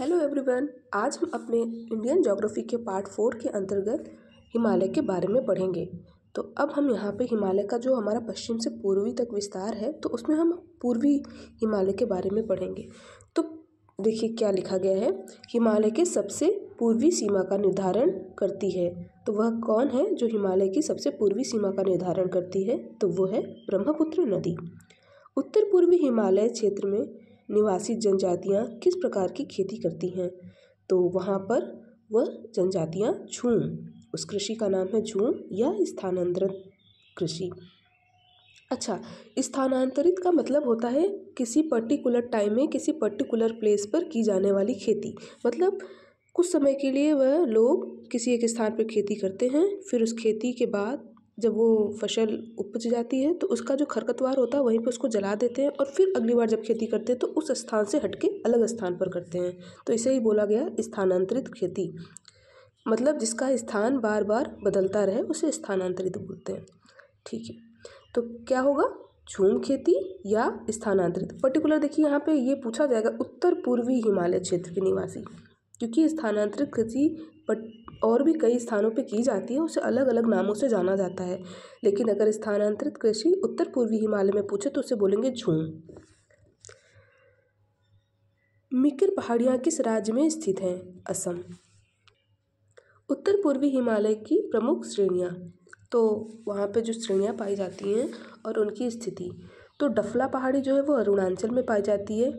Hello everyone. आज हम अपने इंडियन ज्योग्राफी के पार्ट 4 के अंतर्गत हिमालय के बारे में पढ़ेंगे। तो अब हम यहाँ पे हिमालय का जो हमारा पश्चिम से पूर्वी तक विस्तार है, तो उसमें हम पूर्वी हिमालय के बारे में पढ़ेंगे। तो देखिए क्या लिखा गया है, हिमालय के सबसे पूर्वी सीमा का निर्धारण करती है। तो वह कौन है जो हिमालय की सबसे पूर्वी सीमा का निर्धारण करती है? तो वो है ब्रह्मपुत्र नदी। उत्तर पूर्वी हिमालय क्षेत्र में निवासी जनजातियां किस प्रकार की खेती करती हैं? तो वहाँ पर वह जनजातियां झूम, उस कृषि का नाम है झूम या स्थानांतरित कृषि। अच्छा, स्थानांतरित का मतलब होता है किसी पर्टिकुलर टाइम में किसी पर्टिकुलर प्लेस पर की जाने वाली खेती। मतलब कुछ समय के लिए वह लोग किसी एक स्थान पर खेती करते हैं, फिर उस खेती के बाद जब वो फसल उपज जाती है तो उसका जो खरपतवार होता है वहीं पे उसको जला देते हैं, और फिर अगली बार जब खेती करते हैं तो उस स्थान से हटके अलग स्थान पर करते हैं। तो इसे ही बोला गया स्थानांतरित खेती। मतलब जिसका स्थान बार बार बदलता रहे उसे स्थानांतरित बोलते हैं। ठीक है, तो क्या होगा, झूम खेती या स्थानांतरित। पर्टिकुलर देखिए यहाँ पे ये पूछा जाएगा उत्तर पूर्वी हिमालय क्षेत्र के निवासी, क्योंकि स्थानांतरित कृषि और भी कई स्थानों पे की जाती है, उसे अलग अलग नामों से जाना जाता है। लेकिन अगर स्थानांतरित कृषि उत्तर पूर्वी हिमालय में पूछे तो उसे बोलेंगे झूम। मिकिर पहाड़ियाँ किस राज्य में स्थित हैं? असम। उत्तर पूर्वी हिमालय की प्रमुख श्रेणियाँ, तो वहाँ पे जो श्रेणियाँ पाई जाती हैं और उनकी स्थिति, तो डफला पहाड़ी जो है वो अरुणाचल में पाई जाती है।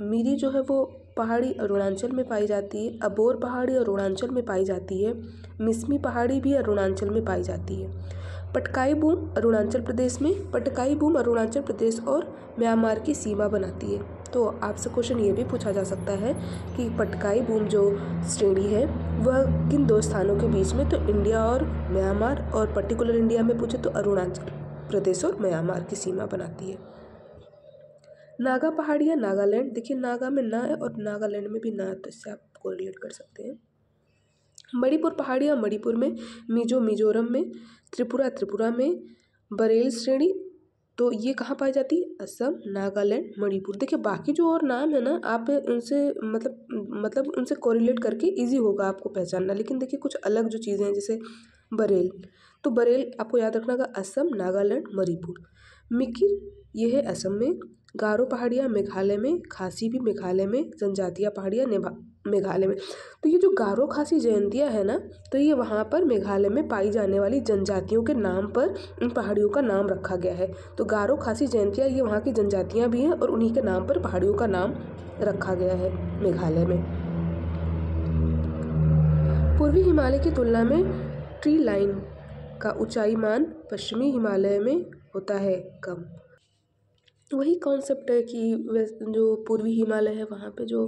मिरी जो है वो पहाड़ी अरुणाचल में पाई जाती है। अबोर पहाड़ी अरुणाचल में पाई जाती है। मिसमी पहाड़ी भी अरुणाचल में पाई जाती है। पटकाई बूम अरुणाचल प्रदेश में, पटकाई बूम अरुणाचल प्रदेश और म्यांमार की सीमा बनाती है। तो आपसे क्वेश्चन ये भी पूछा जा सकता है कि पटकाई बूम जो श्रेणी है वह किन दो स्थानों के बीच में? तो इंडिया और म्यांमार, और पर्टिकुलर इंडिया में पूछे तो अरुणाचल प्रदेश और म्यांमार की सीमा बनाती है। नागा पहाड़ियाँ नागालैंड, देखिए नागा में ना है और नागालैंड में भी ना है, तो इससे आप कोरिलेट कर सकते हैं। मणिपुर पहाड़ियाँ मणिपुर में, मिजोरम में, त्रिपुरा में। बरेल श्रेणी, तो ये कहाँ पाई जाती है? असम, नागालैंड, मणिपुर। देखिए बाकी जो और नाम है ना, आप उनसे मतलब उनसे कोरिलेट करके इजी होगा आपको पहचानना। लेकिन देखिए कुछ अलग जो चीज़ें हैं जैसे बरेल, तो बरेल आपको याद रखना होगा असम, नागालैंड, मणिपुर। मिकिर ये है असम में। गारो पहाड़ियाँ मेघालय में, खासी भी मेघालय में, जनजातिया पहाड़ियाँ मेघालय में। तो ये जो गारो खासी जयंतिया है ना, तो ये वहाँ पर मेघालय में पाई जाने वाली जनजातियों के नाम पर इन पहाड़ियों का नाम रखा गया है। तो गारो खासी जयंतिया ये वहाँ की जनजातियाँ भी हैं और उन्हीं के नाम पर पहाड़ियों का नाम रखा गया है मेघालय में। पूर्वी हिमालय की तुलना में ट्री लाइन का ऊंचाई मान पश्चिमी हिमालय में होता है कम। वही कॉन्सेप्ट है कि जो पूर्वी हिमालय है वहाँ पे जो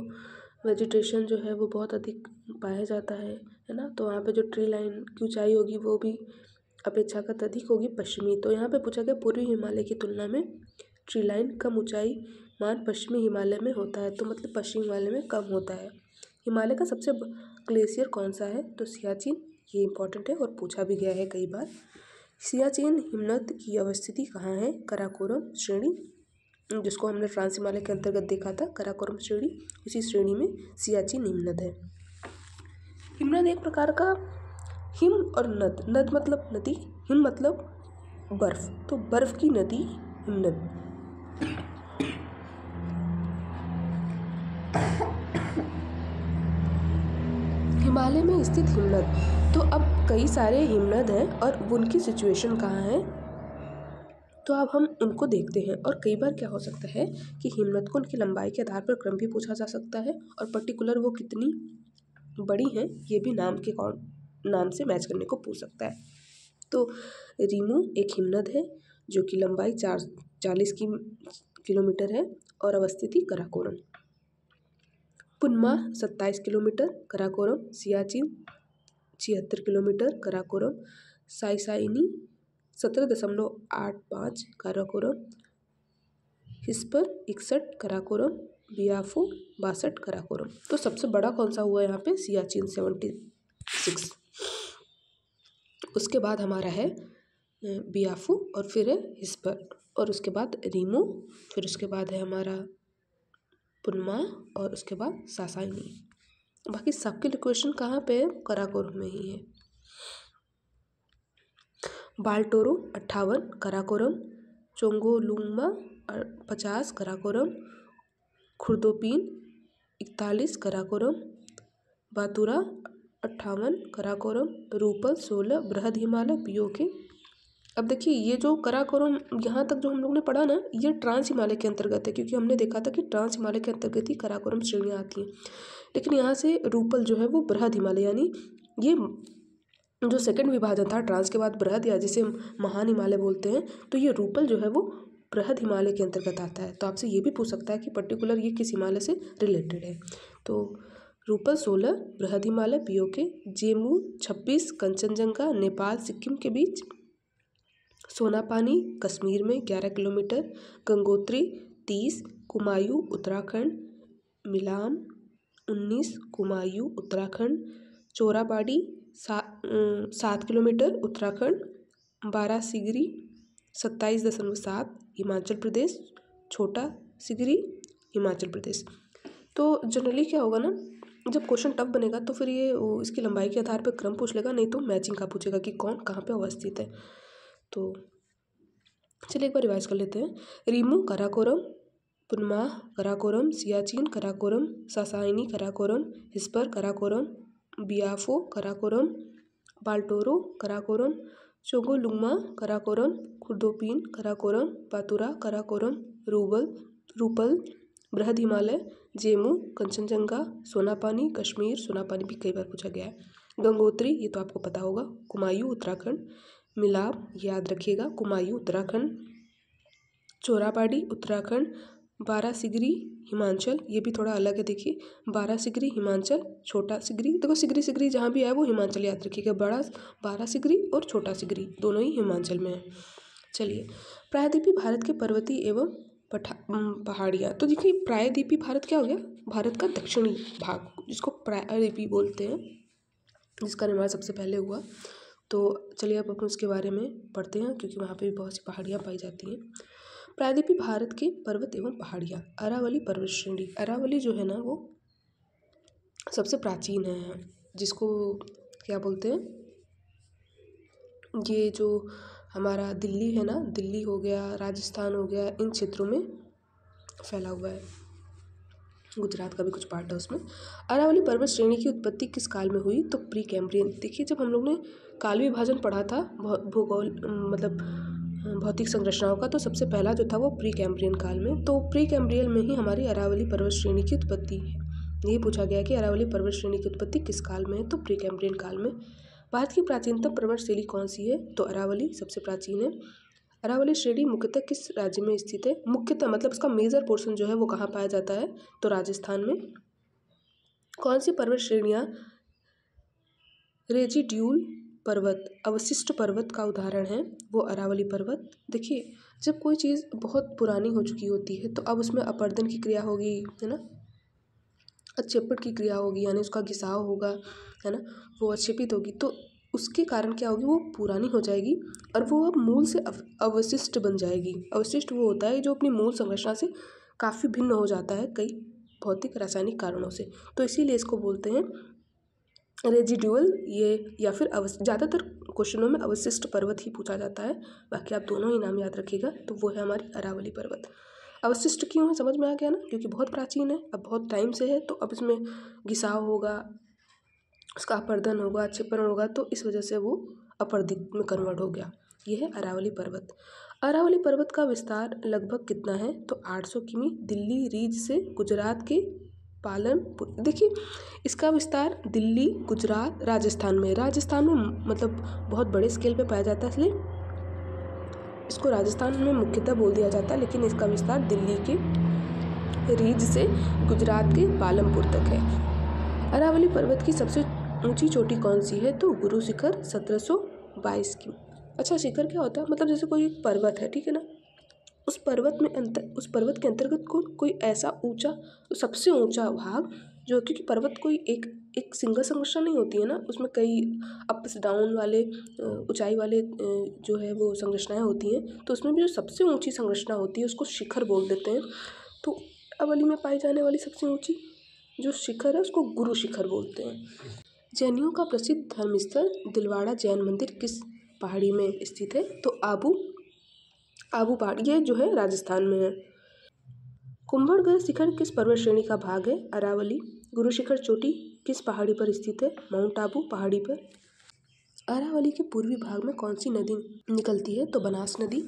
वेजिटेशन जो है वो बहुत अधिक पाया जाता है ना। तो वहाँ पे जो ट्री लाइन की ऊंचाई होगी वो भी अपेक्षाकृत अधिक होगी पश्चिमी। तो यहाँ पे पूछा गया पूर्वी हिमालय की तुलना में ट्री लाइन कम ऊंचाई मान पश्चिमी हिमालय में होता है, तो मतलब पश्चिमी हिमालय में कम होता है। हिमालय का सबसे ग्लेशियर कौन सा है? तो सियाचिन, ये इंपॉर्टेंट है और पूछा भी गया है कई बार। सियाचिन हिमनद की अवस्थिति कहाँ है? कराकोरम श्रेणी, जिसको हमने ट्रांस हिमालय के अंतर्गत देखा था, कराकोरम श्रेणी, उसी श्रेणी में सियाचिन हिमनद है। हिमनद एक प्रकार का हिम और नद, नद मतलब नदी, हिम मतलब बर्फ, तो बर्फ की नदी हिमनद। हिमालय में स्थित हिमनद, तो अब कई सारे हिमनद हैं और उनकी सिचुएशन कहाँ है, तो अब हम उनको देखते हैं। और कई बार क्या हो सकता है कि हिमनद को उनकी लंबाई के आधार पर क्रम भी पूछा जा सकता है, और पर्टिकुलर वो कितनी बड़ी हैं ये भी नाम से मैच करने को पूछ सकता है। तो रीमू एक हिमनद है जो कि लंबाई 40 किलोमीटर है और अवस्थिति कराकोरम। पुनमा 27 किलोमीटर, कराकोरम। सियाचिन 76 किलोमीटर, कराकोरम। साइसाइनी 17.85 काराकोरम। हिस्पर 61 काराकोरम। बियाफो 62 काराकोरम। तो सबसे बड़ा कौन सा हुआ यहाँ पे? सियाचिन 76। उसके बाद हमारा है बियाफो और फिर है हिस्पर और उसके बाद रीमो, फिर उसके बाद है हमारा पुनमा और उसके बाद सासाइनी। बाकी सबके लोकेशन कहाँ पे है? कराकोरम में ही है। बाल्टोरो 58, कराकोरम। चोंगोलुंगमा 50, कराकोरम। खुर्दोपीन 41, कराकोरम। बातुरा 58, कराकोरम। रूपल 16, बृहद हिमालय पीओके। अब देखिए ये जो कराकोरम यहाँ तक जो हम लोग ने पढ़ा ना, ये ट्रांस हिमालय के अंतर्गत है, क्योंकि हमने देखा था कि ट्रांस हिमालय के अंतर्गत ही कराकोरम श्रेणियाँ आती हैं। लेकिन यहाँ से रूपल जो है वो बृहद हिमालय, यानी ये जो सेकंड विभाजन था ट्रांस के बाद बृहद, या जिसे महान हिमालय बोलते हैं, तो ये रूपल जो है वो बृहद हिमालय के अंतर्गत आता है। तो आपसे ये भी पूछ सकता है कि पर्टिकुलर ये किस हिमालय से रिलेटेड है। तो रूपल 16 बृहद हिमालय पीओके। जेमू 26 कंचनजंगा नेपाल सिक्किम के बीच। सोनापानी कश्मीर में 11 किलोमीटर। गंगोत्री 30 कुमायूं उत्तराखंड। मिलाम 19 कुमायूं उत्तराखंड। चोराबाड़ी 7 किलोमीटर उत्तराखंड। 12 सिगरी 27.7 हिमाचल प्रदेश। छोटा सिगरी हिमाचल प्रदेश। तो जनरली क्या होगा ना, जब क्वेश्चन टफ बनेगा तो फिर ये इसकी लंबाई के आधार पर क्रम पूछ लेगा, नहीं तो मैचिंग का पूछेगा कि कौन कहाँ पे अवस्थित है। तो चलिए एक बार रिवाइज कर लेते हैं। रीमू कराकोरम, पुनमा कराकोरम, सियाचिन कराकोरम, सासाइनी कराकोरम, हिस्पर कराकोरम, बियाफो कराकोरम, बाल्टोरो कराकोरम, चोगोलुंगमा कराकोरम, खुर्दोपीन कराकोरम, बातुरा कराकोरम, रूपल बृहद हिमालय, जेमू कंचनजंगा, सोनापानी कश्मीर, सोनापानी भी कई बार पूछा गया है, गंगोत्री ये तो आपको पता होगा, कुमायूं उत्तराखंड, मिलाप याद रखिएगा कुमायूं उत्तराखंड, चोराबाड़ी उत्तराखंड, 12 सिगरी हिमाचल, ये भी थोड़ा अलग है देखिए, 12 सिगरी हिमाचल, छोटा सिगरी, देखो सिगरी सिगरी जहाँ भी है वो हिमाचल याद रखिएगा, बड़ा 12 सिगरी और छोटा सिगरी दोनों ही हिमाचल में है। चलिए प्रायद्वीपीय भारत के पर्वतीय एवं पहाड़ियाँ, तो देखिए प्रायद्वीपीय भारत क्या हो गया? भारत का दक्षिणी भाग, जिसको प्रायद्वीपीय बोलते हैं, जिसका निर्माण सबसे पहले हुआ। तो चलिए अब अपन उसके बारे में पढ़ते हैं, क्योंकि वहाँ पे भी बहुत सी पहाड़ियाँ पाई जाती हैं। प्रायद्वीपीय भारत के पर्वत एवं पहाड़ियाँ। अरावली पर्वत श्रेणी, अरावली जो है ना वो सबसे प्राचीन है, जिसको क्या बोलते हैं, ये जो हमारा दिल्ली है ना, दिल्ली हो गया, राजस्थान हो गया, इन क्षेत्रों में फैला हुआ है, गुजरात का भी कुछ पार्ट है उसमें। अरावली पर्वत श्रेणी की उत्पत्ति किस काल में हुई? तो प्री कैम्ब्रियन। देखिए जब हम लोग ने काल विभाजन पढ़ा था भूगोल मतलब भौतिक संरचनाओं का, तो सबसे पहला जो था वो प्री कैम्ब्रियन काल में, तो प्री कैम्ब्रियन में ही हमारी अरावली पर्वत श्रेणी की उत्पत्ति है। ये पूछा गया कि अरावली पर्वत श्रेणी की उत्पत्ति किस काल में है? तो प्री कैम्ब्रियन काल में। भारत की प्राचीनतम पर्वत श्रेणी कौन सी है? तो अरावली सबसे प्राचीन है। अरावली श्रेणी मुख्यतः किस राज्य में स्थित है? मुख्यतः मतलब उसका मेजर पोर्शन जो है वो कहाँ पाया जाता है? तो राजस्थान में। कौन सी पर्वत श्रेणियाँ रेजिड्यूल पर्वत, अवशिष्ट पर्वत का उदाहरण है? वो अरावली पर्वत। देखिए जब कोई चीज़ बहुत पुरानी हो चुकी होती है तो अब उसमें अपर्दन की क्रिया होगी, है ना, अच्छेपट की क्रिया होगी, यानी उसका घिसाव होगा, है ना, वो अच्छेपित होगी, तो उसके कारण क्या होगी, वो पुरानी हो जाएगी और वो अब मूल से अवशिष्ट बन जाएगी। अवशिष्ट वो होता है जो अपनी मूल संरचना से काफ़ी भिन्न हो जाता है कई भौतिक रासायनिक कारणों से, तो इसीलिए इसको बोलते हैं रेजिडुअल, ये या फिर ज़्यादातर क्वेश्चनों में अवशिष्ट पर्वत ही पूछा जाता है, बाकी आप दोनों ही नाम याद रखिएगा। तो वो है हमारी अरावली पर्वत। अवशिष्ट क्यों है समझ में आ गया ना, क्योंकि बहुत प्राचीन है, अब बहुत टाइम से है, तो अब इसमें घिसाव होगा, उसका अपर्दन होगा, अच्छेपन होगा, तो इस वजह से वो अपर्दित में कन्वर्ट हो गया। ये है अरावली पर्वत। अरावली पर्वत का विस्तार लगभग कितना है? तो 800 किमी दिल्ली रीज से गुजरात के पालनपुर। देखिए इसका विस्तार दिल्ली, गुजरात, राजस्थान में मतलब बहुत बड़े स्केल पे पाया जाता है, इसलिए इसको राजस्थान में मुख्यतः बोल दिया जाता है, लेकिन इसका विस्तार दिल्ली के रीज से गुजरात के पालमपुर तक है। अरावली पर्वत की सबसे ऊंची चोटी कौन सी है? तो गुरु शिखर 1722 की। अच्छा शिखर क्या होता है? मतलब जैसे कोई एक पर्वत है, ठीक है ना, उस पर्वत के अंतर्गत कोई ऐसा ऊंचा, सबसे ऊंचा भाग जो, क्योंकि पर्वत कोई एक सिंगल संरचना नहीं होती है ना, उसमें कई अप्स डाउन वाले ऊंचाई वाले जो है वो संरचनाएं होती हैं, तो उसमें भी जो सबसे ऊंची संरचना होती है उसको शिखर बोल देते हैं। तो अरावली में पाई जाने वाली सबसे ऊंची जो शिखर है उसको गुरु शिखर बोलते हैं। जैनियों का प्रसिद्ध धर्मस्थल दिलवाड़ा जैन मंदिर किस पहाड़ी में स्थित है? तो आबू पहाड़ी, ये जो है राजस्थान में है। कुंभलगढ़ शिखर किस पर्वत श्रेणी का भाग है? अरावली। गुरु शिखर चोटी किस पहाड़ी पर स्थित है? माउंट आबू पहाड़ी पर। अरावली के पूर्वी भाग में कौन सी नदी निकलती है? तो बनास नदी।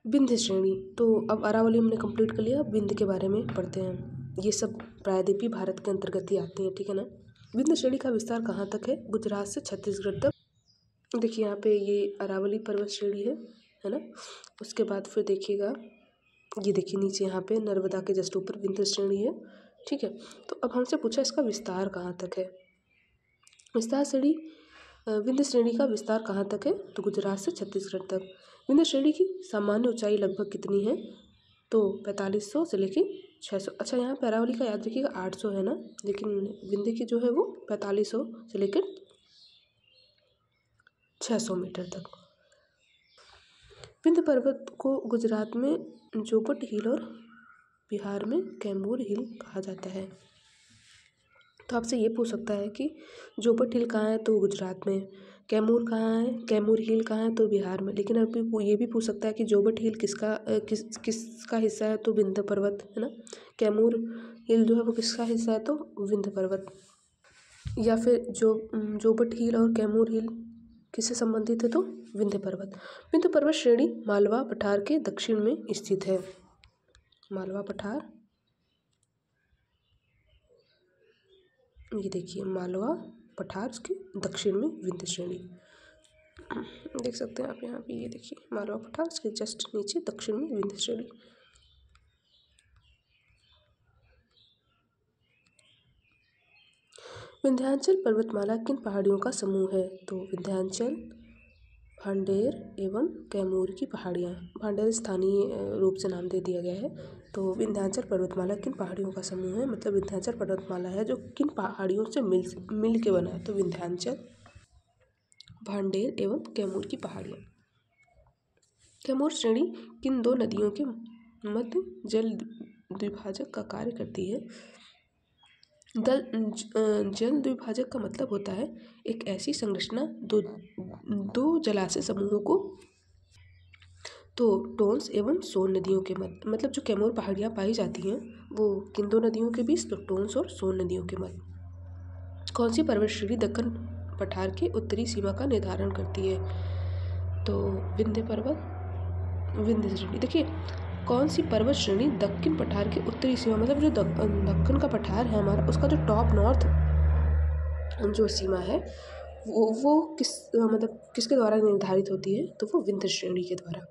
विंध्य श्रेणी, तो अब अरावली हमने कंप्लीट कर लिया, अब विंध्य के बारे में पढ़ते हैं। ये सब प्रायद्वीपीय भारत के अंतर्गत ही आते हैं, ठीक है ना। विंध्य श्रेणी का विस्तार कहाँ तक है? गुजरात से छत्तीसगढ़ तक। देखिए यहाँ पे ये अरावली पर्वत श्रेणी है ना। उसके बाद फिर देखिएगा, ये देखिए नीचे यहाँ पे नर्मदा के जस्ट ऊपर विंध्य श्रेणी है, ठीक है। तो अब हमसे पूछा इसका विस्तार कहाँ तक है। विंध्य श्रेणी का विस्तार कहाँ तक है? तो गुजरात से छत्तीसगढ़ तक। विंध्य श्रेणी की सामान्य ऊंचाई लगभग कितनी है? तो 4500 से लेके 600। अच्छा यहाँ पे अरावली का याद रखिएगा 800 है ना, लेकिन विंध्य की जो है वो 4500 से लेकर 600 मीटर तक। विंध्य पर्वत को गुजरात में जोगट हिल और बिहार में कैमूर हिल कहा जाता है। तो आपसे ये पूछ सकता है कि जोगट हिल कहाँ है? तो गुजरात में। कैमूर कहाँ है? कैमूर हिल कहाँ है? तो बिहार में। लेकिन अभी ये भी पूछ सकता है कि जोगट हिल किसका हिस्सा है? तो विंध्य पर्वत, है ना। कैमूर हिल जो है वो किसका हिस्सा है? तो विंध्य पर्वत। या फिर जोगट हिल और कैमूर हिल किससे संबंधित है? तो विंध्य पर्वत। विंध्य पर्वत श्रेणी मालवा पठार के दक्षिण में स्थित है। मालवा पठार, ये देखिए मालवा पठार के दक्षिण में विंध्य श्रेणी देख सकते हैं आप यहाँ पे। ये देखिए मालवा पठार के जस्ट नीचे दक्षिण में विंध्य श्रेणी। विंध्याचल पर्वतमाला किन पहाड़ियों का समूह है? तो विंध्याचल, भांडेर एवं कैमूर की पहाड़ियाँ। भांडेर स्थानीय रूप से नाम दे दिया गया है। तो विंध्याचल पर्वतमाला किन पहाड़ियों का समूह है? मतलब विंध्याचल पर्वतमाला है जो किन पहाड़ियों से मिल के बना है? तो विंध्याचल, भांडेर एवं कैमूर की पहाड़ियाँ। कैमूर श्रेणी किन दो नदियों के मध्य जल द्विभाजक का कार्य करती है? जल द्विभाजक का मतलब होता है एक ऐसी संरचना दो जलाशय समूहों को, तो टोंस एवं सोन नदियों के मध्य। मतलब जो कैमूर पहाड़ियाँ पाई जाती हैं वो किन दो नदियों के बीच? तो टोंस और सोन नदियों के मध्य। कौन सी पर्वत श्रेणी दक्कन पठार के उत्तरी सीमा का निर्धारण करती है? तो विंध्य श्रेणी। देखिए कौन सी पर्वत श्रेणी दक्षिण पठार के उत्तरी सीमा, मतलब जो दक्कन का पठार है हमारा, उसका जो टॉप नॉर्थ जो सीमा है वो किसके द्वारा निर्धारित होती है? तो वो विंध्य श्रेणी के द्वारा।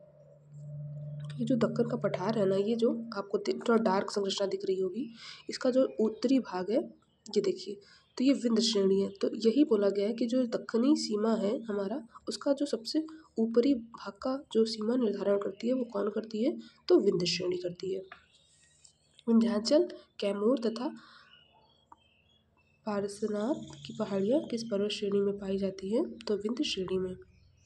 ये जो दक्कन का पठार है ना, ये जो आपको थोड़ा डार्क संरचना दिख रही होगी, इसका जो उत्तरी भाग है ये देखिए, तो ये विंध्य श्रेणी है। तो यही बोला गया है कि जो दक्कनी सीमा है हमारा, उसका जो सबसे ऊपरी भाग का जो सीमा निर्धारण करती है वो कौन करती है? तो विंध्य श्रेणी करती है। विंध्याचल, कैमूर तथा पारसनाथ की पहाड़ियाँ किस पर्वत श्रेणी में पाई जाती हैं? तो विंध्य श्रेणी में।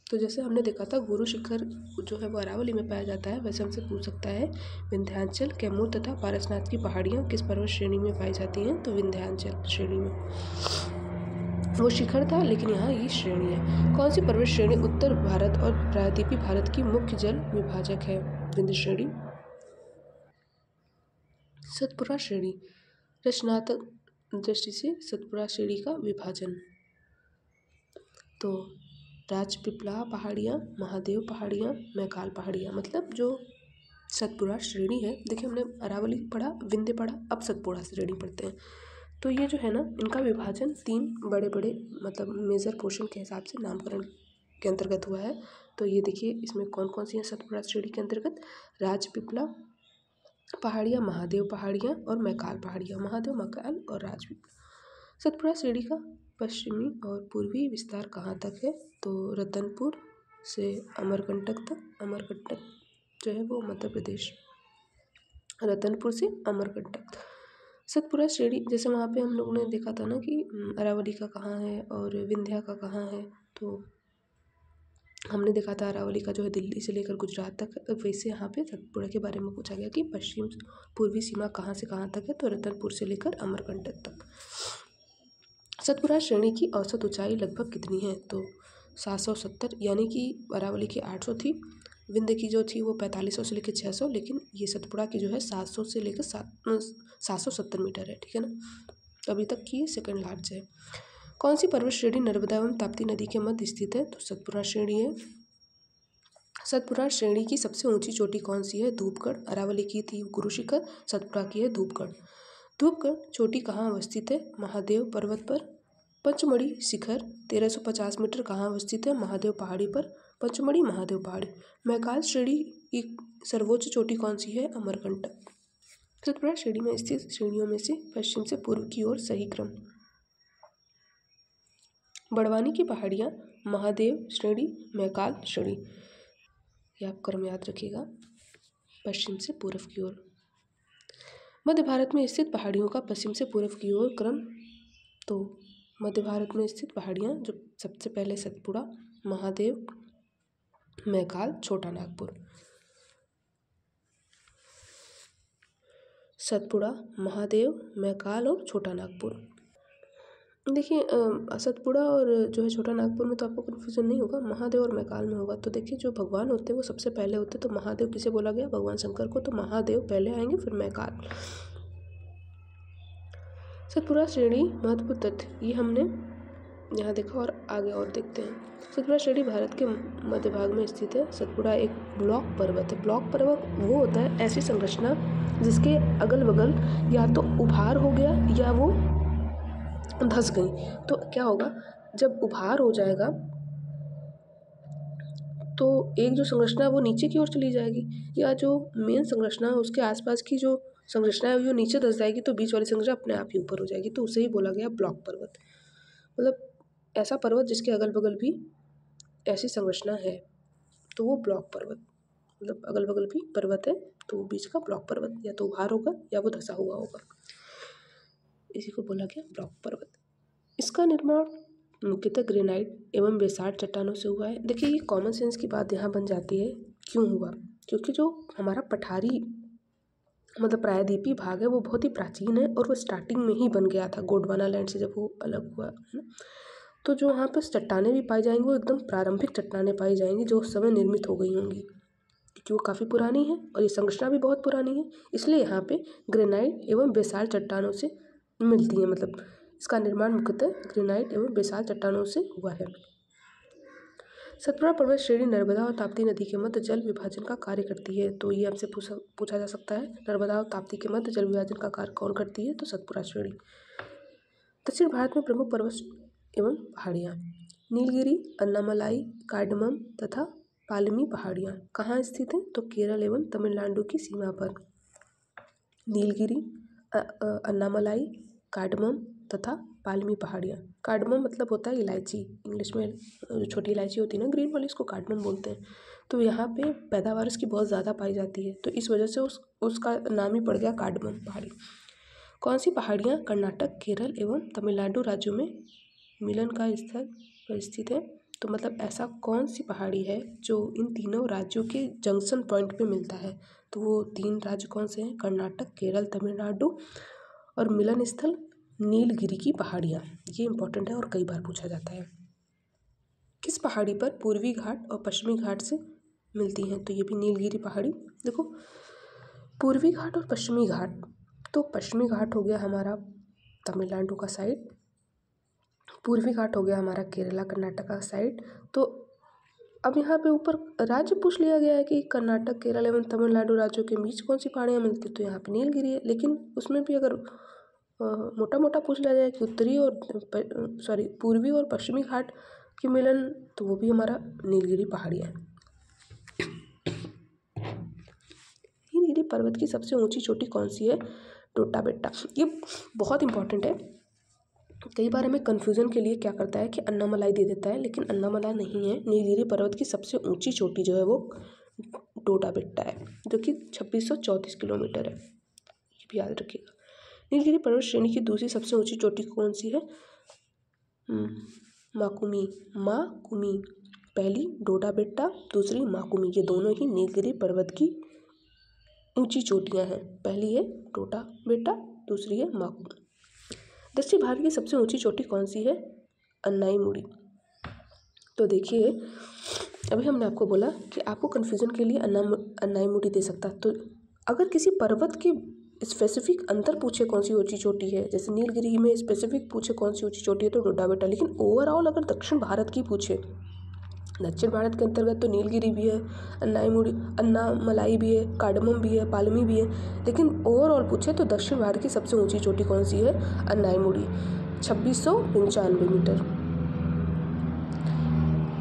तो जैसे हमने देखा था गुरु शिखर जो है वो अरावली में पाया जाता है, वैसे हमसे पूछ सकता है विंध्याचल, कैमूर तथा पारसनाथ की पहाड़ियाँ किस पर्वत श्रेणी में पाई जाती हैं? तो विंध्याचल श्रेणी में। वो शिखर था लेकिन यहाँ ये श्रेणी है। कौन सी पर्वत श्रेणी उत्तर भारत और प्रायद्वीपीय भारत की मुख्य जल विभाजक है? विंध्य श्रेणी। सतपुड़ा श्रेणी, रचनात्मक दृष्टि से सतपुड़ा श्रेणी का विभाजन। तो राजपीपला पहाड़ियाँ, महादेव पहाड़ियाँ, मैकाल पहाड़ियाँ। मतलब जो सतपुड़ा श्रेणी है, देखिए हमने अरावली पढ़ा, विंध्य पढ़ा, अब सतपुड़ा श्रेणी पढ़ते हैं। तो ये जो है ना, इनका विभाजन 3 बड़े बड़े मतलब मेजर पोर्शन के हिसाब से नामकरण के अंतर्गत हुआ है। तो ये देखिए इसमें कौन कौन सी हैं सतपुड़ा श्रेणी के अंतर्गत? राजपीपला पहाड़ियाँ, महादेव पहाड़ियाँ और मैकाल पहाड़ियाँ। महादेव, मैकाल और राजपीपला। सतपुड़ा श्रेणी का पश्चिमी और पूर्वी विस्तार कहाँ तक है? तो रतनपुर से अमरकंटक तक। अमरकंटक जो है वो मध्य प्रदेश, रतनपुर से अमरकंटक। सतपुड़ा श्रेणी जैसे वहाँ पे हम लोगों ने देखा था ना कि अरावली का कहाँ है और विंध्या का कहाँ है। तो हमने देखा था अरावली का जो है दिल्ली से लेकर गुजरात तक, वैसे यहाँ पे सतपुड़ा के बारे में पूछा गया कि पश्चिम पूर्वी सीमा कहाँ से कहाँ तक है, तो रतनपुर से लेकर अमरकंटक तक। सतपुड़ा श्रेणी की औसत ऊंचाई लगभग कितनी है, तो 770, यानी कि अरावली की 800 थी, विंध्य की जो थी वो 4500 से लेकर 600, लेकिन ये सतपुड़ा की जो है 700 से लेकर 770 मीटर है, ठीक है ना। अभी तक की सेकंड लार्ज है। कौन सी पर्वत श्रेणी नर्मदा एवं ताप्ती नदी के मध्य स्थित है, तो सतपुड़ा श्रेणी है। सतपुड़ा श्रेणी की सबसे ऊंची चोटी कौन सी है, धूपगढ़। अरावली की थी गुरु शिखर, सतपुड़ा की है धूपगढ़। धूपगढ़ चोटी कहाँ अवस्थित है, महादेव पर्वत पर। पंचमढ़ी शिखर 1350 मीटर कहाँ अवस्थित है, महादेव पहाड़ी पर। पंचमढ़ी महादेव पहाड़ी। मैकाल श्रेणी की सर्वोच्च चोटी कौन सी है, अमरकंटक। सतपुड़ा श्रेणी में स्थित श्रेणियों में से पश्चिम से पूर्व की ओर सही क्रम। बड़वानी की पहाड़ियाँ महादेव श्रेणी, मैकाल श्रेणी, यह आप क्रम याद रखिएगा, पश्चिम से पूर्व की ओर। मध्य भारत में स्थित पहाड़ियों का पश्चिम से पूर्व की ओर क्रम, तो मध्य भारत में स्थित पहाड़ियाँ जो सबसे पहले सतपुड़ा, महादेव, मैकाल, छोटा नागपुर। सतपुड़ा, महादेव, मैकाल और छोटा नागपुर। देखिए सतपुड़ा और जो है छोटा नागपुर में तो आपको कन्फ्यूजन नहीं होगा, महादेव और मैकाल में होगा। तो देखिए जो भगवान होते हैं वो सबसे पहले होते हैं, तो महादेव किसे बोला गया, भगवान शंकर को, तो महादेव पहले आएंगे फिर मैकाल। सतपुड़ा श्रेणी महत्वपूर्ण तथ्य, ये हमने यहाँ देखा और आगे और देखते हैं। सतपुड़ा श्रेणी भारत के मध्य भाग में स्थित है। सतपुड़ा एक ब्लॉक पर्वत है। ब्लॉक पर्वत वो होता है ऐसी संरचना जिसके अगल बगल या तो उभार हो गया या वो धंस गई। तो क्या होगा, जब उभार हो जाएगा तो एक जो संरचना है वो नीचे की ओर चली जाएगी, या जो मेन संरचना है उसके आसपास की जो संरचना है वो नीचे धंस जाएगी, तो बीच वाली संरचना अपने आप ही ऊपर हो जाएगी, तो उसे ही बोला गया ब्लॉक पर्वत। मतलब ऐसा पर्वत जिसके अगल बगल भी ऐसी संरचना है तो वो ब्लॉक पर्वत, मतलब अगल बगल भी पर्वत है तो वो बीच का ब्लॉक पर्वत, या तो उभार होगा या वो धंसा हुआ होगा, इसी को बोला गया ब्लॉक पर्वत। इसका निर्माण मुख्यतः ग्रेनाइट एवं बेसाल्ट चट्टानों से हुआ है। देखिए ये कॉमन सेंस की बात यहाँ बन जाती है, क्यों हुआ, क्योंकि जो हमारा पठारी मतलब प्रायद्वीपीय भाग है वो बहुत ही प्राचीन है और वो स्टार्टिंग में ही बन गया था गोंडवाना लैंड से, जब वो अलग हुआ है ना। तो जो वहाँ पर चट्टानें भी पाई जाएंगी वो एकदम प्रारंभिक चट्टानें पाई जाएंगी जो उस समय निर्मित हो गई होंगी, क्योंकि वो काफ़ी पुरानी है और ये संरचना भी बहुत पुरानी है, इसलिए यहाँ पे ग्रेनाइट एवं बेसाल्ट चट्टानों से मिलती है। मतलब इसका निर्माण मुख्यतः ग्रेनाइट एवं बेसाल्ट चट्टानों से हुआ है। सतपुड़ा पर्वत श्रेणी नर्मदा और ताप्ती नदी के मध्य जल विभाजन का कार्य करती है। तो ये हमसे पूछा जा सकता है, नर्मदा और ताप्ती के मध्य जल विभाजन का कार्य कौन करती है, तो सतपुड़ा श्रेणी। दक्षिण भारत में प्रमुख पर्वत एवं पहाड़ियाँ, नीलगिरी, अन्नामलाई, कार्डमम तथा पालमी पहाड़ियाँ कहाँ स्थित हैं, तो केरल एवं तमिलनाडु की सीमा पर। नीलगिरी, अन्नामलाई, कार्डमम तथा पालमी पहाड़ियाँ। कार्डमम मतलब होता है इलायची, इंग्लिश में जो छोटी इलायची होती है ना ग्रीन वाली, इसको कार्डमम बोलते हैं। तो यहाँ पे पैदावार इसकी बहुत ज़्यादा पाई जाती है, तो इस वजह से उसका नाम ही पड़ गया कार्डमम पहाड़ी। कौन सी पहाड़ियाँ कर्नाटक, केरल एवं तमिलनाडु राज्यों में मिलन का स्थल पर स्थित है, तो मतलब ऐसा कौन सी पहाड़ी है जो इन तीनों राज्यों के जंक्शन पॉइंट पे मिलता है, तो वो तीन राज्य कौन से हैं, कर्नाटक, केरल, तमिलनाडु, और मिलन स्थल नीलगिरी की पहाड़ियाँ। ये इंपॉर्टेंट है और कई बार पूछा जाता है। किस पहाड़ी पर पूर्वी घाट और पश्चिमी घाट से मिलती हैं, तो ये भी नीलगिरी पहाड़ी। देखो पूर्वी घाट और पश्चिमी घाट, तो पश्चिमी घाट हो गया हमारा तमिलनाडु का साइड, पूर्वी घाट हो गया हमारा केरला कर्नाटक का साइड। तो अब यहाँ पे ऊपर राज्य पूछ लिया गया है कि कर्नाटक, केरल एवं तमिलनाडु राज्यों के बीच कौन सी पहाड़ियाँ मिलती, तो यहाँ पे नीलगिरी है। लेकिन उसमें भी अगर मोटा मोटा पूछ लिया जाए कि उत्तरी और पूर्वी और पश्चिमी घाट की मिलन, तो वो भी हमारा नीलगिरी पहाड़ियाँ है। नीलगिरी पर्वत की सबसे ऊंची चोटी कौन सी है, टोटा बेट्टा। ये बहुत इंपॉर्टेंट है, कई बार हमें कन्फ्यूज़न के लिए क्या करता है कि अन्नामलाई दे देता है, लेकिन अन्नामलाई नहीं है। नीलगिरी पर्वत की सबसे ऊंची चोटी जो है वो टोटा बेट्टा है, जो कि 2634 किलोमीटर है, ये भी याद रखिएगा। नीलगिरी पर्वत श्रेणी की दूसरी सबसे ऊंची चोटी कौन सी है, माकुमी। पहली डोडा बेट्टा, दूसरी माकुमी। ये दोनों ही नीलगिरी पर्वत की ऊंची चोटियां हैं। पहली है डोडा बेट्टा, दूसरी है माकुमी। दक्षिण भारत की सबसे ऊंची चोटी कौन सी है? अन्नाईमुड़ी। तो देखिए, अभी हमने आपको बोला कि आपको कन्फ्यूजन के लिए अन्नाईमुड़ी दे सकता है। तो अगर किसी पर्वत के स्पेसिफिक अंतर पूछे कौन सी ऊंची चोटी है, जैसे नीलगिरी में स्पेसिफिक पूछे कौन सी ऊंची चोटी है तो डोडा बेट्टा। लेकिन ओवरऑल अगर दक्षिण भारत की पूछे, दक्षिण भारत के अंतर्गत तो नीलगिरी भी है, अन्नामलाई भी है, कार्डमम भी है, पालमी भी है। लेकिन ओवरऑल पूछे तो दक्षिण भारत की सबसे ऊंची चोटी कौन सी है? अन्नाईमुड़ी, 2695 मीटर।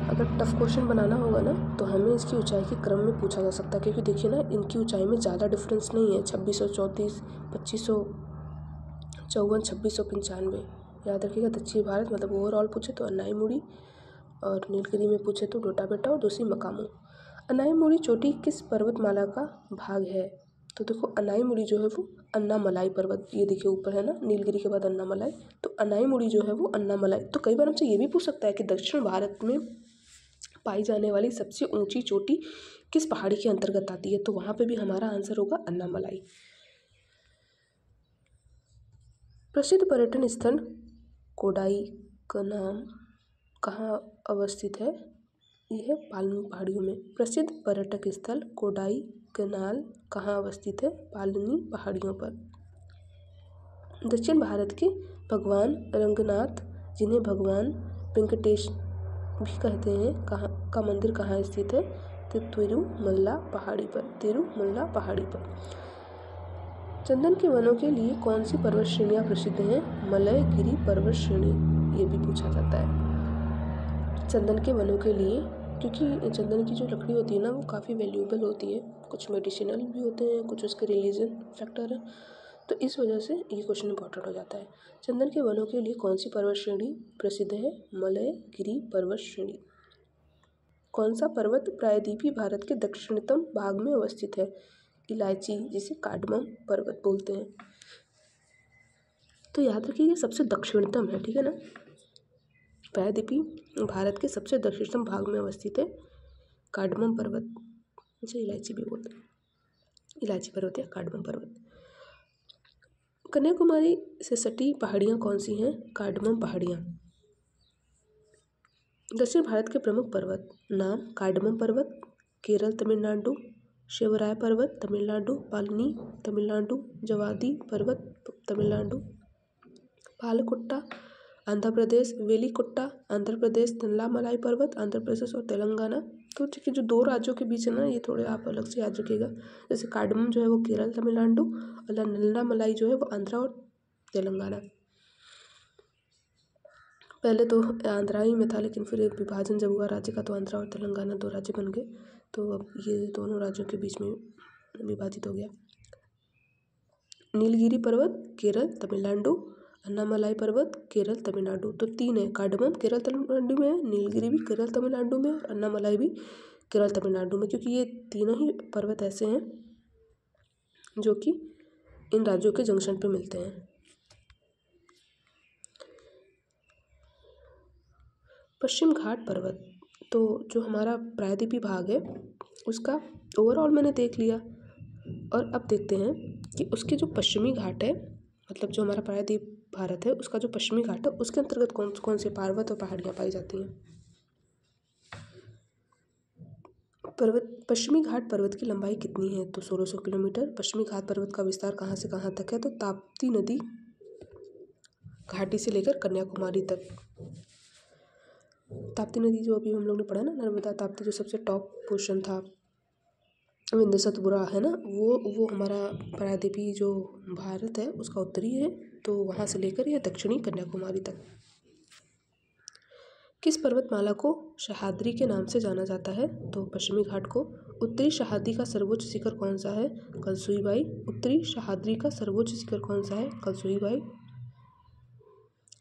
अगर टफ क्वेश्चन बनाना होगा ना तो हमें इसकी ऊंचाई के क्रम में पूछा जा सकता है, क्योंकि देखिए ना, इनकी ऊंचाई में ज़्यादा डिफरेंस नहीं है। 2634, 2554, 2695। याद रखिएगा, दक्षिण भारत मतलब ओवरऑल पूछे तो अन्नाईमुड़ी, और नीलगिरी में पूछे तो डोडा बेट्टा, और दूसरी मकामू। अन्नाईमुड़ी चोटी किस पर्वतमाला का भाग है? तो देखो, अन्नाईमुड़ी जो है वो अन्नामलाई पर्वत, ये देखिए ऊपर है ना, नीलगिरी के बाद अन्नामलाई, तो अन्नाईमुड़ी जो है वो अन्नामलाई। तो कई बार हमसे ये भी पूछ सकता है कि दक्षिण भारत में पाई जाने वाली सबसे ऊंची चोटी किस पहाड़ी के अंतर्गत आती है? तो वहां पे भी हमारा आंसर होगा अन्नामलाई। प्रसिद्ध पर्यटन स्थल कोडाई कनाल कहाँ अवस्थित है? यह है पालनी पहाड़ियों में। प्रसिद्ध पर्यटक स्थल कोडाई कनाल कहाँ अवस्थित है? पालनी पहाड़ियों पर। दक्षिण भारत के भगवान रंगनाथ, जिन्हें भगवान वेंकटेश भी कहते हैं, कहाँ का मंदिर कहाँ स्थित है? तो तिरुमल्ला पहाड़ी पर, तिरुमल्ला पहाड़ी पर। चंदन के वनों के लिए कौन सी पर्वत श्रेणियाँ प्रसिद्ध हैं? मलयगिरी पर्वत श्रेणी, ये भी पूछा जाता है। चंदन के वनों के लिए, क्योंकि चंदन की जो लकड़ी होती है ना वो काफ़ी वैल्यूएबल होती है, कुछ मेडिसिनल भी होते हैं, कुछ उसके रिलीजन फैक्टर है, तो इस वजह से ये क्वेश्चन इंपॉर्टेंट हो जाता है। चंदन के वनों के लिए कौन सी पर्वत श्रेणी प्रसिद्ध है? मलयगिरी पर्वत श्रेणी। कौन सा पर्वत प्रायद्वीपीय भारत के दक्षिणतम भाग में अवस्थित है? इलायची, जिसे कार्डमम पर्वत बोलते हैं। तो याद रखिए, सबसे दक्षिणतम है, ठीक है ना। प्रायद्वीपीय भारत के सबसे दक्षिणतम भाग में अवस्थित है कार्डमम पर्वत, जिसे इलायची भी बोलते हैं, इलायची पर्वत या कार्डमम पर्वत। कन्याकुमारी से सटी पहाड़ियाँ कौन सी हैं? कार्डमम पहाड़ियाँ। दक्षिण भारत के प्रमुख पर्वत नाम: कार्डमम पर्वत केरल तमिलनाडु, शिवराय पर्वत तमिलनाडु, पालनी तमिलनाडु, जवादी पर्वत तमिलनाडु, पालकुट्टा आंध्र प्रदेश, वेलिकोट्टा आंध्र प्रदेश, तन्नामलाई पर्वत आंध्र प्रदेश और तेलंगाना। तो ठीक है, जो दो राज्यों के बीच है ना, ये थोड़े आप अलग से याद रखिएगा। जैसे कार्डमम जो है वो केरल तमिलनाडु, और तन्नामलाई जो है वो आंध्रा और तेलंगाना। पहले तो आंध्रा ही में था, लेकिन फिर एक विभाजन जब हुआ राज्य का तो आंध्रा और तेलंगाना दो राज्य बन गए, तो अब ये दोनों राज्यों के बीच में विभाजित हो गया। नीलगिरी पर्वत केरल तमिलनाडु, अन्नामलाई पर्वत केरल तमिलनाडु। तो तीन है, कार्डमम केरल तमिलनाडु में है, नीलगिरी भी केरल तमिलनाडु में, और अन्नामलाई भी केरल तमिलनाडु में, क्योंकि ये तीनों ही पर्वत ऐसे हैं जो कि इन राज्यों के जंक्शन पे मिलते हैं। पश्चिम घाट पर्वत, तो जो हमारा प्रायद्वीपीय भाग है उसका ओवरऑल मैंने देख लिया, और अब देखते हैं कि उसके जो पश्चिमी घाट है, मतलब जो हमारा प्रायद्वीप भारत है उसका जो पश्चिमी घाट है उसके अंतर्गत कौन कौन से पर्वत और पहाड़ियाँ पाई जाती हैं। पश्चिमी घाट पर्वत की लंबाई कितनी है? तो 1600 किलोमीटर। पश्चिमी घाट पर्वत का विस्तार कहाँ से कहाँ तक है? तो ताप्ती नदी घाटी से लेकर कन्याकुमारी तक। ताप्ती नदी जो अभी हम लोग ने पढ़ा ना, नर्मदा ताप्ती, जो सबसे टॉप पोर्शन था, विंध्य सतपुड़ा है ना, वो हमारा प्रायद्वीपीय जो भारत है उसका उत्तरी है, तो वहाँ से लेकर यह दक्षिणी कन्याकुमारी तक। किस पर्वतमाला को सह्याद्री के नाम से जाना जाता है? तो पश्चिमी घाट को। उत्तरी सह्याद्री का सर्वोच्च शिखर कौन सा है? कलसुईबाई। उत्तरी सह्याद्री का सर्वोच्च शिखर कौन सा है? कलसुईबाई।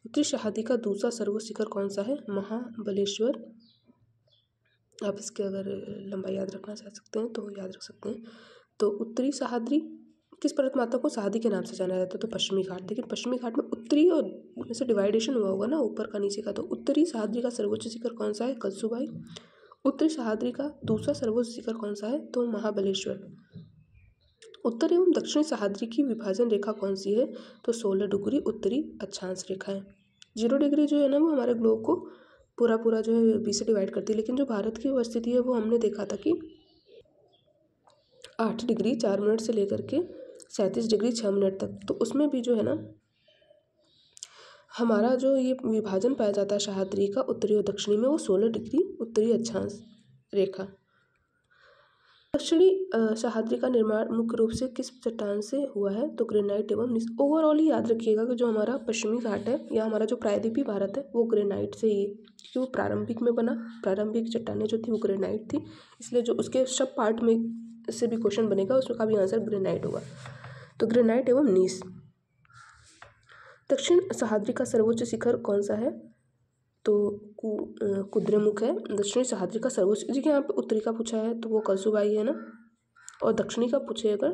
उत्तरी सह्याद्री का दूसरा सर्वोच्च शिखर कौन सा है? महाबलेश्वर। आप इसके अगर लंबाई याद रखना चाह सकते हैं तो याद रख सकते हैं। तो उत्तरी सह्याद्री, किस पर्वतमाला को सह्याद्री के नाम से जाना जाता है? तो पश्चिमी घाट। लेकिन पश्चिमी घाट में उत्तरी और जैसे डिवाइडेशन हुआ होगा ना ऊपर का नीचे का, तो उत्तरी सह्याद्री का सर्वोच्च शिखर कौन सा है? कलसुबाई। उत्तरी सह्याद्री का दूसरा सर्वोच्च शिखर कौन सा है? तो महाबलेश्वर। उत्तर एवं दक्षिणी सह्याद्री की विभाजन रेखा कौन सी है? तो 16 डिग्री उत्तरी अक्षांश रेखा है। 0 डिग्री जो है ना वो हमारे ग्लोब को पूरा जो है 20 से डिवाइड करती है, लेकिन जो भारत की स्थिति है वो हमने देखा था कि 8 डिग्री 4 मिनट से लेकर के 37 डिग्री 6 मिनट तक, तो उसमें भी जो है ना हमारा जो ये विभाजन पाया जाता है सह्याद्री का उत्तरी और दक्षिणी में, वो 16 डिग्री उत्तरी अक्षांश रेखा। दक्षिणी सह्याद्री का निर्माण मुख्य रूप से किस चट्टान से हुआ है? तो ग्रेनाइट एवं ओवरऑल ही याद रखिएगा कि जो हमारा पश्चिमी घाट है या हमारा जो प्रायद्वीपीय भारत है वो ग्रेनाइट से ही, क्योंकि वो प्रारंभिक में बना, प्रारंभिक चट्टानें जो थी वो ग्रेनाइट थी, इसलिए जो उसके सब पार्ट में से भी क्वेश्चन बनेगा उसका भी आंसर ग्रेनाइट होगा। तो ग्रेनाइट एवं नीस। दक्षिण सह्याद्री का सर्वोच्च शिखर कौन सा है? तो कुद्रेमुख है दक्षिणी सह्याद्री का सर्वोच्च। देखिए यहाँ पे उत्तरी का पूछा है तो वो कलसुबाई है ना, और दक्षिणी का पूछे अगर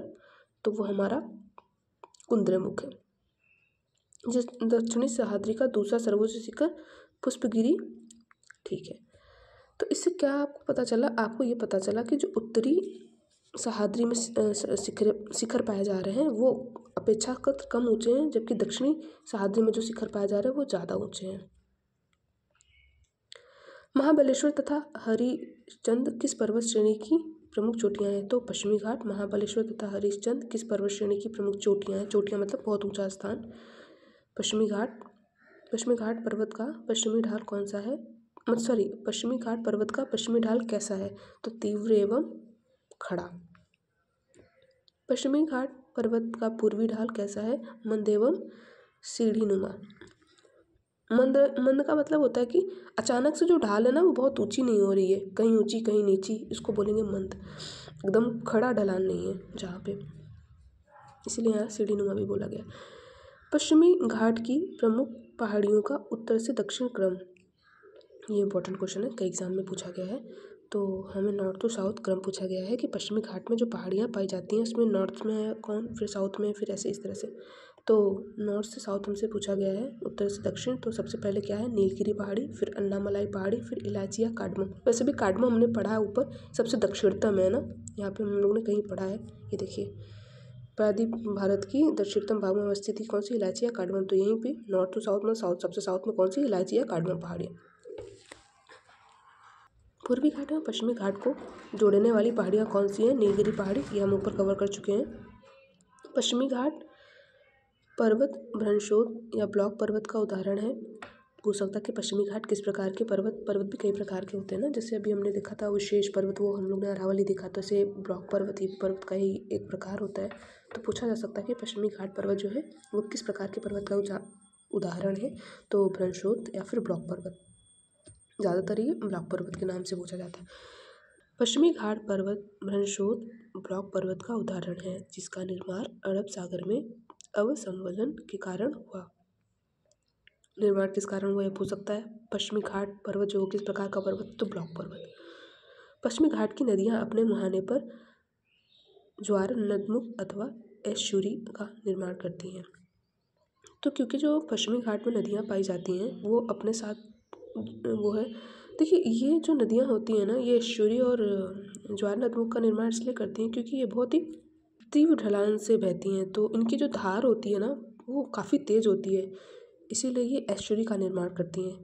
तो वो हमारा कुद्रेमुख है। जिस दक्षिणी सह्याद्री का दूसरा सर्वोच्च शिखर पुष्पगिरी। ठीक है, तो इससे क्या आपको पता चला? आपको ये पता चला कि जो उत्तरी सह्याद्री में शिखर पाए जा रहे हैं वो अपेक्षाकृत कम ऊंचे हैं, जबकि दक्षिणी सह्याद्री में जो शिखर पाए जा रहे हैं वो ज़्यादा ऊंचे हैं। महाबलेश्वर तथा हरिश्चंद्र किस पर्वत श्रेणी की प्रमुख चोटियां हैं? तो पश्चिमी घाट। महाबलेश्वर तथा हरिश्चंद्र किस पर्वत श्रेणी की प्रमुख चोटियां हैं? चोटियां मतलब बहुत ऊंचा स्थान। पश्चिमी घाट। पश्चिमी घाट पर्वत का पश्चिमी ढाल कौन सा है? पश्चिमी घाट पर्वत का पश्चिमी ढाल कैसा है? तो तीव्र एवं खड़ा। पश्चिमी घाट पर्वत का पूर्वी ढाल कैसा है? मंद एवं सीढ़ीनुमा। मंद का मतलब होता है कि अचानक से जो ढाल है ना वो बहुत ऊंची नहीं हो रही है, कहीं ऊंची कहीं नीची, इसको बोलेंगे मंद। एकदम खड़ा ढलान नहीं है जहाँ पे, इसीलिए यहाँ सीढ़ीनुमा भी बोला गया। पश्चिमी घाट की प्रमुख पहाड़ियों का उत्तर से दक्षिण क्रम, ये इंपॉर्टेंट क्वेश्चन है, कई एग्जाम में पूछा गया है। तो हमें नॉर्थ टू साउथ क्रम पूछा गया है कि पश्चिमी घाट में जो पहाड़ियाँ पाई जाती हैं उसमें नॉर्थ में है कौन, फिर साउथ में, फिर ऐसे इस तरह से। तो नॉर्थ से साउथ हमसे पूछा गया है, उत्तर से दक्षिण। तो सबसे पहले क्या है? नीलगिरी पहाड़ी, फिर अन्नामलाई पहाड़ी, फिर इलाचिया कार्डमम। वैसे भी कार्डमम हमने पढ़ा है ऊपर, सबसे दक्षिणतम है ना, यहाँ पे हम लोगों ने कहीं पढ़ा है। ये देखिए प्रायद्वीप भारत की दक्षिणतम भाग में अवस्थित कौन सी? इलाचिया कार्डमम। तो यहीं पे नॉर्थ टू साउथ में सबसे साउथ में कौन सी? इलाचिया कार्डमम पहाड़ी। पूर्वी घाट में पश्चिमी घाट को जोड़ने वाली पहाड़ियाँ कौन सी हैं? नीलगिरी पहाड़ी, ये हम ऊपर कवर कर चुके हैं। पश्चिमी घाट पर्वत भ्रंशोद या ब्लॉक पर्वत का उदाहरण है। पूछ सकता है कि पश्चिमी घाट किस प्रकार के पर्वत भी कई प्रकार के होते हैं ना, जैसे अभी हमने देखा था विशेष पर्वत, वो हम लोग ने अरावली देखा, तो ऐसे ब्लॉक पर्वत ये पर्वत का ही एक प्रकार होता है। तो पूछा जा सकता है कि पश्चिमी घाट पर्वत जो है वो किस प्रकार के पर्वत का उदाहरण है? तो भ्रंशोद या फिर ब्लॉक पर्वत, ज़्यादातर ये ब्लॉक पर्वत के नाम से पूछा जाता है। पश्चिमी घाट पर्वत भ्रंशोद ब्लॉक पर्वत का उदाहरण है जिसका निर्माण अरब सागर में अवसंवलन के कारण हुआ। निर्माण किस कारण हुआ ये पूछ सकता है। पश्चिमी घाट पर्वत जो किस प्रकार का पर्वत? तो ब्लॉक पर्वत। पश्चिमी घाट की नदियाँ अपने मुहाने पर ज्वार नदमुख अथवा एस्चुरी का निर्माण करती हैं। तो क्योंकि जो पश्चिमी घाट में नदियाँ पाई जाती हैं वो अपने साथ वो है, देखिए ये जो नदियाँ होती हैं ना ये एस्चुरी और ज्वार नदमुख का निर्माण इसलिए करती हैं क्योंकि ये बहुत ही तीव्र ढलान से बहती हैं, तो इनकी जो धार होती है ना वो काफ़ी तेज़ होती है, इसीलिए ये एस्चुरी का निर्माण करती हैं।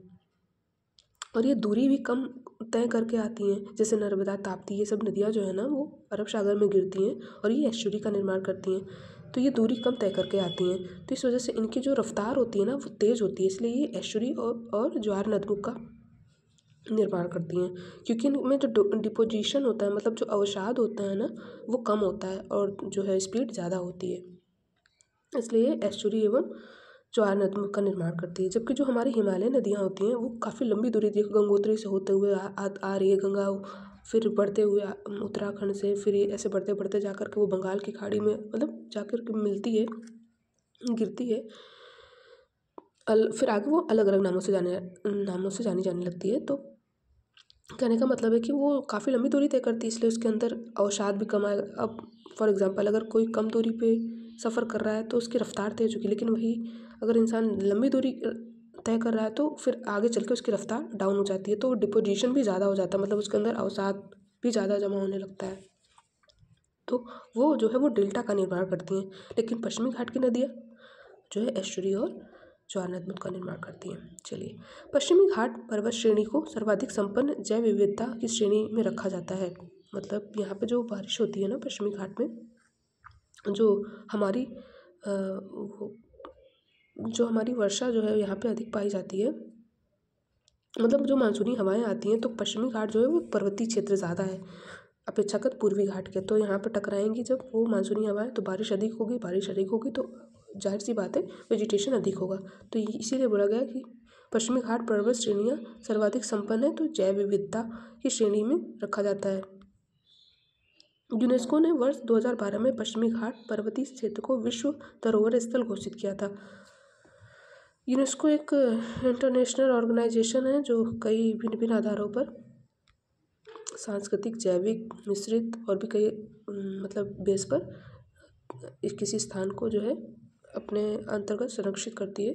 और ये दूरी भी कम तय करके आती हैं, जैसे नर्मदा, ताप्ती, ये सब नदियाँ जो है ना वो अरब सागर में गिरती हैं और ये एस्चुरी का निर्माण करती हैं, तो ये दूरी कम तय करके आती हैं, तो इस वजह से इनकी जो रफ्तार होती है ना वो तेज़ होती है, इसलिए ये एस्चुरी और ज्वार नदमुख का निर्माण करती हैं। क्योंकि इनमें जो डिपोजिशन होता है, मतलब जो अवसाद होता है ना वो कम होता है और जो है स्पीड ज़्यादा होती है, इसलिए एस्चुरी एवं ज्वार नदमुख का निर्माण करती है। जबकि जो हमारी हिमालय नदियाँ होती हैं वो काफ़ी लंबी दूरी, देखो गंगोत्री से होते हुए आ रही है गंगा, फिर बढ़ते हुए उत्तराखंड से, फिर ऐसे बढ़ते बढ़ते जा कर के वो बंगाल की खाड़ी में मतलब जा कर के मिलती है, गिरती है, फिर आगे वो अलग अलग नामों से जानी जाने लगती है। तो कहने का मतलब है कि वो काफ़ी लंबी दूरी तय करती है, इसलिए उसके अंदर अवसाद भी कम आएगा। अब फॉर एग्जांपल अगर कोई कम दूरी पे सफ़र कर रहा है तो उसकी रफ्तार तेज होगी, लेकिन वही अगर इंसान लंबी दूरी तय कर रहा है तो फिर आगे चल के उसकी रफ्तार डाउन हो जाती है, तो डिपोजिशन भी ज़्यादा हो जाता है, मतलब उसके अंदर अवसाद भी ज़्यादा जमा होने लगता है। तो वो जो है वो डेल्टा का निर्माण करती हैं। लेकिन पश्चिमी घाट की नदियाँ जो है एस्चुरी और ज्वारनद का निर्माण करती हैं। चलिए, पश्चिमी घाट पर्वत श्रेणी को सर्वाधिक संपन्न जैव विविधता की श्रेणी में रखा जाता है। मतलब यहाँ पे जो बारिश होती है ना पश्चिमी घाट में, जो हमारी जो हमारी वर्षा जो है यहाँ पे अधिक पाई जाती है, मतलब जो मानसूनी हवाएं आती हैं, तो पश्चिमी घाट जो है वो पर्वतीय क्षेत्र ज़्यादा है अपेक्षाकृत पूर्वी घाट के। तो यहाँ पर टकराएंगी जब वो मानसूनी हवाएं, तो बारिश अधिक होगी, बारिश अधिक होगी तो जाहिर सी बात है वेजिटेशन अधिक होगा। तो इसीलिए बोला गया कि पश्चिमी घाट पर्वत श्रेणियाँ सर्वाधिक संपन्न है, तो जैव विविधता की श्रेणी में रखा जाता है। यूनेस्को ने वर्ष 2012 में पश्चिमी घाट पर्वतीय क्षेत्र को विश्व धरोहर स्थल घोषित किया था। यूनेस्को एक इंटरनेशनल ऑर्गेनाइजेशन है जो कई भिन्न भिन्न आधारों पर सांस्कृतिक, जैविक, मिश्रित और भी कई मतलब बेस पर किसी स्थान को जो है अपने अंतर्गत संरक्षित करती है।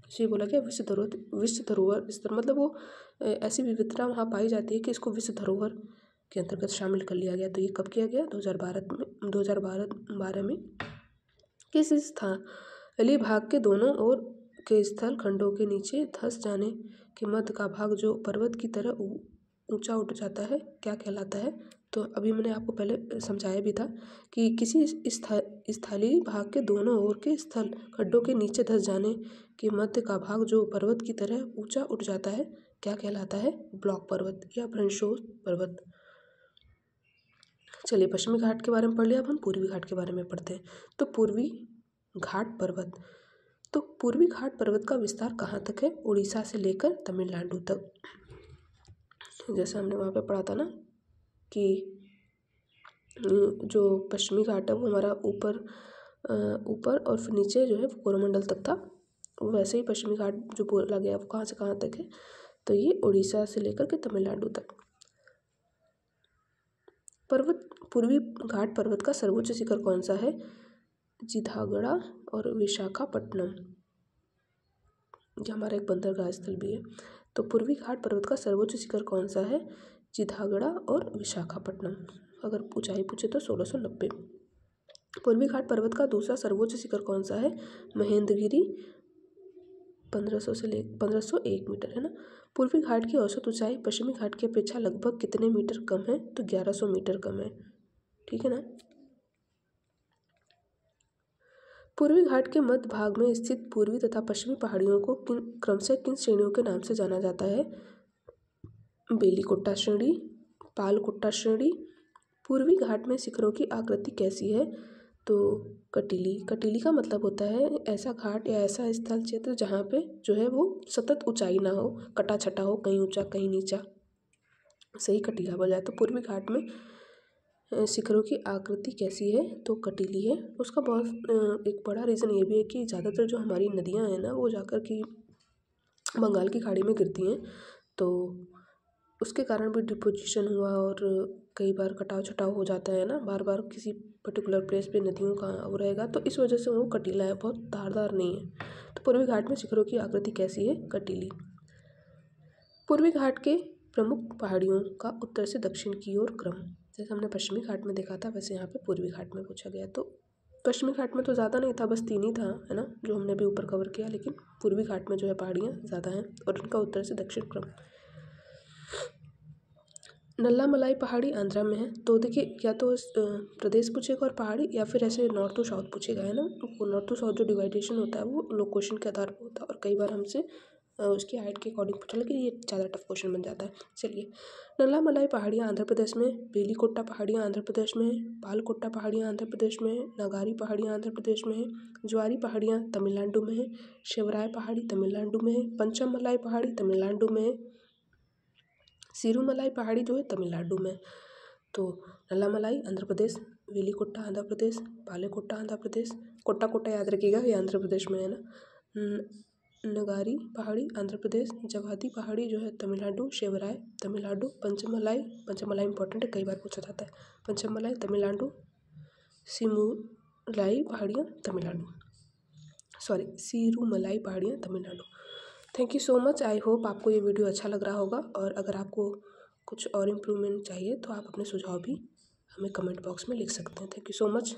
इसे बोला गया विश्व धरोहर स्थल, मतलब वो ऐसी विविधता वहाँ पाई जाती है कि इसको विश्व धरोहर के अंतर्गत शामिल कर लिया गया। तो ये कब किया गया? 2012 में। किस स्थलीय भाग के दोनों ओर के स्थल खंडों के नीचे धंस जाने के मध्य का भाग जो पर्वत की तरह ऊंचा उठ जाता है क्या कहलाता है? तो अभी मैंने आपको पहले समझाया भी था कि किसी स्थलीय भाग के दोनों ओर के स्थल खड्डों के नीचे धंस जाने के मध्य का भाग जो पर्वत की तरह ऊंचा उठ जाता है क्या कहलाता है? ब्लॉक पर्वत या ब्रंशोस पर्वत। चलिए, पश्चिमी घाट के बारे में पढ़ लिया, अब हम पूर्वी घाट के बारे में पढ़ते हैं। तो पूर्वी घाट पर्वत का विस्तार कहाँ तक है? उड़ीसा से लेकर तमिलनाडु तक। जैसे हमने वहाँ पे पढ़ा था ना कि जो पश्चिमी घाट है वो हमारा ऊपर और फिर नीचे जो है वो कोरोमंडल तक था। वैसे ही पश्चिमी घाट जो बोला गया वो कहाँ से कहाँ तक है? तो ये उड़ीसा से लेकर के तमिलनाडु तक। पूर्वी घाट पर्वत का सर्वोच्च शिखर कौन सा है? जिधागड़ा और विशाखापट्टनम, जो हमारा एक बंदरगाह स्थल भी है। तो पूर्वी घाट पर्वत का सर्वोच्च शिखर कौन सा है? जिधागड़ा और विशाखापट्टनम। अगर ऊंचाई पूछे तो 1690। पूर्वी घाट पर्वत का दूसरा सर्वोच्च शिखर कौन सा है? महेंद्रगिरी, 1501 मीटर है ना। पूर्वी घाट की औसत ऊंचाई पश्चिमी घाट की अपेक्षा लगभग कितने मीटर कम है? तो 1100 मीटर कम है, ठीक है ना। पूर्वी घाट के मध्य भाग में स्थित पूर्वी तथा पश्चिमी पहाड़ियों को क्रमशः किन श्रेणियों के नाम से जाना जाता है? बेलीकोट्टा श्रेणी, पालकोट्टा श्रेणी। पूर्वी घाट में शिखरों की आकृति कैसी है? तो कटीली का मतलब होता है ऐसा घाट या ऐसा स्थल क्षेत्र जहाँ पे जो है वो सतत ऊंचाई ना हो, कटा छटा हो, कहीं ऊंचा कहीं नीचा, सही कटीला बोला जाए। तो पूर्वी घाट में शिखरों की आकृति कैसी है? तो कटीली है। उसका बहुत एक बड़ा रीज़न ये भी है कि ज़्यादातर जो हमारी नदियाँ हैं ना वो जाकर की बंगाल की खाड़ी में गिरती हैं, तो उसके कारण भी डिपोजिशन हुआ और कई बार कटाव छटाव हो जाता है ना, बार बार किसी पर्टिकुलर प्लेस पे नदियों का वो रहेगा, तो इस वजह से वो कटीला है, बहुत धारदार नहीं है। तो पूर्वी घाट में शिखरों की आकृति कैसी है? कटीली। पूर्वी घाट के प्रमुख पहाड़ियों का उत्तर से दक्षिण की ओर क्रम, जैसे हमने पश्चिमी घाट में देखा था वैसे यहाँ पे पूर्वी घाट में पूछा गया। तो पश्चिमी घाट में तो ज़्यादा नहीं था, बस 3 ही था, है ना, जो हमने भी ऊपर कवर किया, लेकिन पूर्वी घाट में जो है पहाड़ियाँ ज़्यादा हैं और उनका उत्तर से दक्षिण क्रम। नल्लामलाई पहाड़ी आंध्रा में है। तो देखिए, या तो प्रदेश पूछेगा और पहाड़ी, या फिर ऐसे नॉर्थ टू साउथ पूछेगा, है ना। वो नॉर्थ टू साउथ जो डिवाइडेशन होता है वो लोकेशन के आधार पर होता है और कई बार हमसे उसकी हाइट के अकॉर्डिंग पूछा, लेकिन ये ज़्यादा टफ क्वेश्चन बन जाता है। चलिए, नल्लामलाई पहाड़ियाँ आंध्र प्रदेश में, बेलीकोट्टा पहाड़ियाँ आंध्र प्रदेश में, पालकोट्टा पहाड़ियाँ आंध्र प्रदेश में, नागारी पहाड़ियाँ आंध्र प्रदेश में है, ज्वारी पहाड़ियाँ तमिलनाडु में है, शिवराय पहाड़ी तमिलनाडु में है, पंचमलाई पहाड़ी तमिलनाडु में है, सिरूमलाई पहाड़ी जो है तमिलनाडु में। तो नल्लामलाई आंध्र प्रदेश, वेलीकोट्टा आंध्र प्रदेश, पालेकोट्टा आंध्र प्रदेश, कोट्टा याद रखिएगा, ये आंध्र प्रदेश में है ना। नगारी पहाड़ी आंध्र प्रदेश, जवादी पहाड़ी जो है तमिलनाडु, शिवराय तमिलनाडु, पंचमलाई इंपॉर्टेंट है, कई बार पूछा जाता है। पंचमलाई तमिलनाडु, सिरूमलाई पहाड़ियाँ Tamil Nadu. Thank you so much. I hope आपको ये वीडियो अच्छा लग रहा होगा, और अगर आपको कुछ और इम्प्रूवमेंट चाहिए तो आप अपने सुझाव भी हमें कमेंट बॉक्स में लिख सकते हैं। Thank you so much.